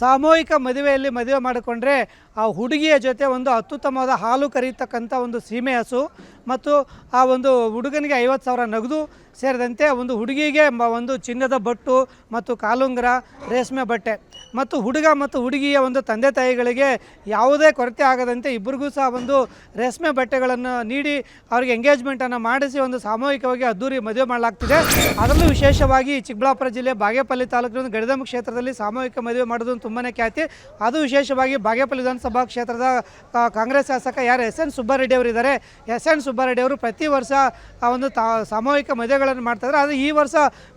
ಸಾಮೂಹಿಕ ಮದುವೆಯಲ್ಲಿ ಮದುವೆ ಮಾಡಿಕೊಂಡ್ರೆ ಆ ಹುಡುಗಿಯ ಜೊತೆ ಒಂದು ಅತ್ಯುತ್ತಮವಾದ ಹಾಲು ಕರೀತಕ್ಕಂಥ ಒಂದು ಸೀಮೆ ಹಸು ಮತ್ತು ಆ ಒಂದು ಹುಡುಗನಿಗೆ 50,000 ನಗದು ಸೇರಿದಂತೆ ಒಂದು ಹುಡುಗಿಗೆ ಒಂದು ಚಿನ್ನದ ಬಟ್ಟು ಮತ್ತು ಕಾಲುಂಗುರ, ರೇಷ್ಮೆ ಬಟ್ಟೆ ಮತ್ತು ಹುಡುಗ ಮತ್ತು ಹುಡುಗಿಯ ಒಂದು ತಂದೆ ತಾಯಿಗಳಿಗೆ ಯಾವುದೇ ಕೊರತೆ ಆಗದಂತೆ ಇಬ್ಬರಿಗೂ ಸಹ ಒಂದು ರೇಷ್ಮೆ ಬಟ್ಟೆಗಳನ್ನು ನೀಡಿ ಅವರಿಗೆ ಎಂಗೇಜ್ಮೆಂಟನ್ನು ಮಾಡಿಸಿ ಒಂದು ಸಾಮೂಹಿಕವಾಗಿ ಅದ್ದೂರಿ ಮದುವೆ ಮಾಡಲಾಗ್ತಿದೆ. ಅದರಲ್ಲೂ ವಿಶೇಷವಾಗಿ ಚಿಕ್ಕಬಳ್ಳಾಪುರ ಜಿಲ್ಲೆ ಬಾಗೇಪಲ್ಲಿ ತಾಲೂಕಿನ ಗಡಿದಂಬ ಕ್ಷೇತ್ರದಲ್ಲಿ ಸಾಮೂಹಿಕ ಮದುವೆ ಮಾಡೋದು ತುಂಬಾ ಖ್ಯಾತಿ. ಅದು ವಿಶೇಷವಾಗಿ ಬಾಗೇಪಲ್ಲಿ ವಿಧಾನಸಭಾ ಕ್ಷೇತ್ರದ ಕಾಂಗ್ರೆಸ್ ಶಾಸಕ ಯಾರು ಎಸ್ ಎನ್ ಸುಬ್ಬಾರೆಡ್ಡಿ ಅವರು ಇದ್ದಾರೆ. ಎಸ್ ಎನ್ ಸುಬ್ಬಾರೆಡ್ಡಿ ಅವರು ಪ್ರತಿ ವರ್ಷ ಆ ಒಂದು ಸಾಮೂಹಿಕ ಮದುವೆಗಳನ್ನು ಮಾಡ್ತಾಯಿದ್ದಾರೆ. ಆದರೆ ಈ ವರ್ಷ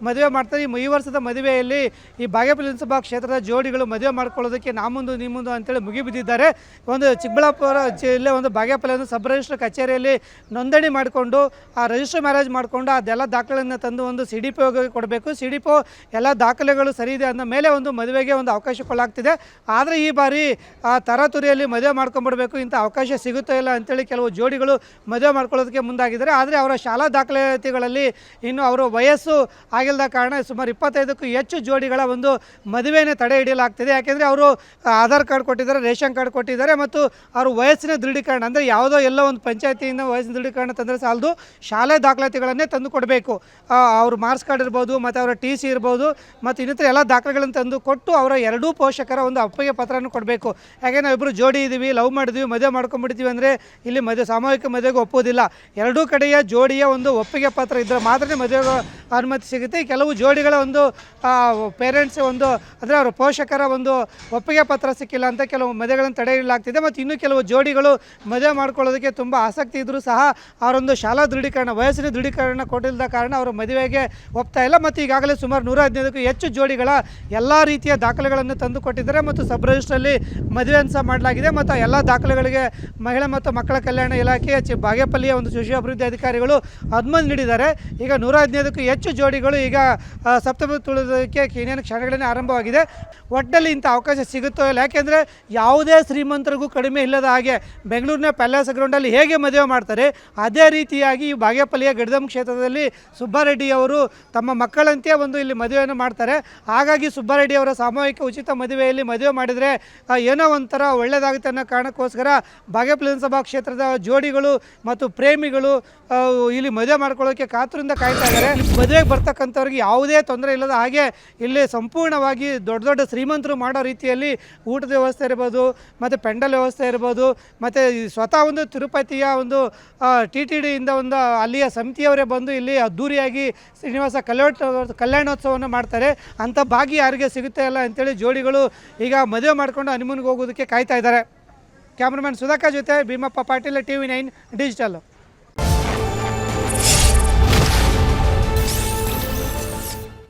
ಮದುವೆ ಮಾಡ್ತಾರೆ. ಈ ವರ್ಷದ ಮದುವೆಯಲ್ಲಿ ಈ ಬಾಗೇಪಲ್ಲಿ ವಿಧಾನಸಭಾ ಕ್ಷೇತ್ರದ ಜೋಡಿಗಳು ಮದುವೆ ಮಾಡ್ಕೊಳ್ಳೋದಕ್ಕೆ ನಾ ಮುಂದು ನೀ ಮುಂದು ಅಂತೇಳಿ ಮುಗಿಬಿದ್ದಿದ್ದಾರೆ. ಒಂದು ಚಿಕ್ಕಬಳ್ಳಾಪುರ ಜಿಲ್ಲೆ ಒಂದು ಬಾಗೇಪಲ್ಲಿ ಒಂದು ಸಬ್ ರಿಜಿಸ್ಟ್ರ್ ಕಚೇರಿಯಲ್ಲಿ ನೋಂದಣಿ ಮಾಡಿಕೊಂಡು ಆ ರಿಜಿಸ್ಟರ್ ಮ್ಯಾರೇಜ್ ಮಾಡಿಕೊಂಡು ಅದೆಲ್ಲ ದಾಖಲೆಯನ್ನು ತಂದು ಒಂದು CDPO ಕೊಡಬೇಕು. CDPO ಎಲ್ಲ ದಾಖಲೆಗಳು ಸರಿ ಇದೆ ಅಂದ ಮೇಲೆ ಒಂದು ಮದುವೆಗೆ ಒಂದು ಅವಕಾಶ ಕೊಡಲಾಗ್ತಿದೆ. ಆದರೆ ಈ ಬಾರಿ ಆ ತರಾತುರಿಯಲ್ಲಿ ಮದುವೆ ಮಾಡ್ಕೊಂಡ್ಬಿಡ್ಬೇಕು, ಇಂಥ ಅವಕಾಶ ಸಿಗುತ್ತೋ ಇಲ್ಲ ಅಂತೇಳಿ ಕೆಲವು ಜೋಡಿಗಳು ಮದುವೆ ಮಾಡ್ಕೊಳ್ಳೋದಕ್ಕೆ ಮುಂದಾಗಿದ್ದಾರೆ. ಆದರೆ ಅವರ ಶಾಲಾ ದಾಖಲಾತಿಗಳಲ್ಲಿ ಇನ್ನು ಅವರ ವಯಸ್ಸು ಆಗಿಲ್ಲದ ಕಾರಣ ಸುಮಾರು 25ಕ್ಕೂ ಹೆಚ್ಚು ಜೋಡಿಗಳ ಒಂದು ಮದುವೆನೇ ತಡೆ ಹಿಡಿಯಲಾಗ್ತಿದೆ. ಯಾಕೆಂದರೆ ಅವರು ಆಧಾರ್ ಕಾರ್ಡ್ ಕೊಟ್ಟಿದ್ದಾರೆ, ರೇಷನ್ ಕಾರ್ಡ್ ಕೊಟ್ಟಿದ್ದಾರೆ ಮತ್ತು ಅವರು ವಯಸ್ಸಿನ ದೃಢೀಕರಣ ಅಂದರೆ ಯಾವುದೋ ಎಲ್ಲ ಒಂದು ಪಂಚಾಯತಿಯಿಂದ ವಯಸ್ಸಿನ ದೃಢೀಕರಣ ತಂದರೆ ಸಾಲದು, ಶಾಲೆ ದಾಖಲಾತಿಗಳನ್ನೇ ತಂದು ಕೊಡಬೇಕು. ಅವ್ರ ಮಾರ್ಕ್ಸ್ ಕಾರ್ಡ್ ಇರ್ಬೋದು ಮತ್ತು ಅವರ TC ಇರ್ಬೋದು ಮತ್ತು ಇನ್ನಿತರ ಎಲ್ಲ ದಾಖಲೆಗಳನ್ನು ತಂದು ಕೊಟ್ಟು ಅವರ ಎರಡೂ ಪೋಷಕರ ಒಂದು ಒಪ್ಪಿಗೆ ಪತ್ರವನ್ನು ಕೊಡಬೇಕು. ಯಾಕೆ ನಾವಿಬ್ಬರು ಜೋಡಿ ಇದ್ದೀವಿ, ಲವ್ ಮಾಡಿದ್ವಿ, ಮದುವೆ ಮಾಡ್ಕೊಂಡ್ಬಿಡ್ತೀವಿ ಅಂದರೆ ಇಲ್ಲಿ ಸಾಮೂಹಿಕ ಮದುವೆಗೆ ಒಪ್ಪೋದಿಲ್ಲ. ಎರಡೂ ಕಡೆಯ ಜೋಡಿಯ ಒಂದು ಒಪ್ಪಿಗೆ ಪತ್ರ ಇದ್ದರೆ ಮಾತ್ರ ಮದುವೆಗೆ ಅನುಮತಿ ಸಿಗುತ್ತೆ. ಕೆಲವು ಜೋಡಿಗಳ ಒಂದು ಪೇರೆಂಟ್ಸ್ ಒಂದು ಅಂದರೆ ಅವರ ಪೋಷಕರ ಒಂದು ಒಪ್ಪಿಗೆ ಪತ್ರ ಸಿಕ್ಕಿಲ್ಲ ಅಂತ ಕೆಲವು ಮದುವೆಗಳನ್ನು ತಡೆ ಹಿಡಿಯಲಾಗ್ತಿದೆ. ಮತ್ತು ಇನ್ನೂ ಕೆಲವು ಜೋಡಿಗಳು ಮದುವೆ ಮಾಡ್ಕೊಳ್ಳೋದಕ್ಕೆ ತುಂಬ ಆಸಕ್ತಿ ಇದ್ದರೂ ಸಹ ಅವರೊಂದು ಶಾಲಾ ದೃಢೀಕರಣ, ವಯಸ್ಸಿನ ದೃಢೀಕರಣ ಕೊಟ್ಟಿಲ್ಲದ ಕಾರಣ ಅವರು ಮದುವೆಗೆ ಒಪ್ತಾ ಇಲ್ಲ. ಮತ್ತು ಈಗಾಗಲೇ ಸುಮಾರು 115ಕ್ಕೂ ಹೆಚ್ಚು ಜೋಡಿಗಳ ಎಲ್ಲ ರೀತಿಯ ದಾಖಲೆಗಳನ್ನು ತಂದು ಕೊಟ್ಟಿದ್ದಾರೆ ಮತ್ತು ಸಬ್ ರಿಜಿಸ್ಟ್ರಲ್ಲಿ ಮದುವೆಯನ್ನು ಸಹ ಮಾಡಲಾಗಿದೆ. ಮತ್ತು ಎಲ್ಲ ದಾಖಲೆಗಳಿಗೆ ಮಹಿಳಾ ಮತ್ತು ಮಕ್ಕಳ ಕಲ್ಯಾಣ ಇಲಾಖೆಯ ಬಾಗೇಪಲ್ಲಿಯ ಒಂದು ಶಿಶು ಅಭಿವೃದ್ಧಿ ಅಧಿಕಾರಿಗಳು ಅನುಮತಿ ನೀಡಿದ್ದಾರೆ. ಈಗ 115ಕ್ಕೂ ಹೆಚ್ಚು ಜೋಡಿಗಳು ಈಗ ಸಪ್ತಮಿ ತುಳಿಯೋದಕ್ಕೆ ಇನ್ನೇನು ಕ್ಷಣಗಳನ್ನೇ ಆರಂಭವಾಗಿದೆ. ಒಟ್ಟಲ್ಲಿ ಇಂಥ ಅವಕಾಶ ಸಿಗುತ್ತೋ ಇಲ್ಲ. ಯಾಕೆಂದರೆ ಯಾವುದೇ ಶ್ರೀಮಂತರಿಗೂ ಕಡಿಮೆ ಇಲ್ಲದ ಹಾಗೆ ಬೆಂಗಳೂರಿನ ಪ್ಯಾಲೇಸ್ ಗ್ರೌಂಡಲ್ಲಿ ಹೇಗೆ ಮದುವೆ ಮಾಡ್ತಾರೆ ಅದೇ ರೀತಿಯಾಗಿ ಈ ಬಾಗೇಪಲ್ಲಿಯ ಗಡಿದಂಬ ಕ್ಷೇತ್ರದಲ್ಲಿ ಸುಬ್ಬಾರೆಡ್ಡಿ ಅವರು ತಮ್ಮ ಮಕ್ಕಳಂತೆ ಒಂದು ಇಲ್ಲಿ ಮದುವೆಯನ್ನು ಮಾಡ್ತಾರೆ. ಹಾಗಾಗಿ ಸುಬ್ಬಾರೆಡ್ಡಿ ಅವರ ಸಾಮೂಹಿಕ ಉಚಿತ ಮದುವೆಯಲ್ಲಿ ಮದುವೆ ಮಾಡಿದರೆ ಏನೋ ಒಂಥರ ಒಳ್ಳೆಯದಾಗುತ್ತೆ ಅನ್ನೋ ಕಾರಣಕ್ಕೋಸ್ಕರ ಬಾಗೇಪಲ್ಲಿ ವಿಧಾನಸಭಾ ಕ್ಷೇತ್ರದ ಜೋಡಿಗಳು ಮತ್ತು ಪ್ರೇಮಿಗಳು ಇಲ್ಲಿ ಮದುವೆ ಮಾಡ್ಕೊಳ್ಳೋಕ್ಕೆ ಕಾತುರದಿಂದ ಕಾಯ್ತಾ ಇದ್ದಾರೆ. ಮದುವೆಗೆ ಬರ್ತಕ್ಕಂಥವ್ರಿಗೆ ಯಾವುದೇ ತೊಂದರೆ ಇಲ್ಲದ ಹಾಗೆ ಇಲ್ಲಿ ಸಂಪೂರ್ಣವಾಗಿ ದೊಡ್ಡ ದೊಡ್ಡ ಶ್ರೀಮಂತರು ಮಾಡೋ ರೀತಿಯಲ್ಲಿ ಊಟದ ವ್ಯವಸ್ಥೆ ಇರ್ಬೋದು ಮತ್ತು ಪೆಂಡಲ್ ವ್ಯವಸ್ಥೆ ಇರ್ಬೋದು ಮತ್ತು ಸ್ವತಃ ಒಂದು ತಿರುಪತಿಯ ಒಂದು TTDಯಿಂದ ಒಂದು ಅಲ್ಲಿಯ ಸಮಿತಿಯವರೇ ಬಂದು ಇಲ್ಲಿ ಅದ್ದೂರಿಯಾಗಿ ಶ್ರೀನಿವಾಸ ಕಲ್ಯಾಣೋತ್ಸವವನ್ನು ಮಾಡ್ತಾರೆ. ಅಂಥ ಭಾಗ್ಯ ಯಾರಿಗೆ ಸಿಗುತ್ತೆ ಇಲ್ಲ ಅಂತೇಳಿ ಜೋಡಿಗಳು ಈಗ ಮದುವೆ ಮಾಡಿಕೊಂಡು ಹನಿಮೂನ್ಗೆ ಹೋಗೋದಕ್ಕೆ ಕಾಯ್ತಾ ಇದ್ದಾರೆ. ಕ್ಯಾಮ್ರಾಮನ್ ಸುಧಾಕರ್ ಜೊತೆ ಭೀಮಪ್ಪ ಪಾಟೀಲ್, TV9 ಡಿಜಿಟಲ್.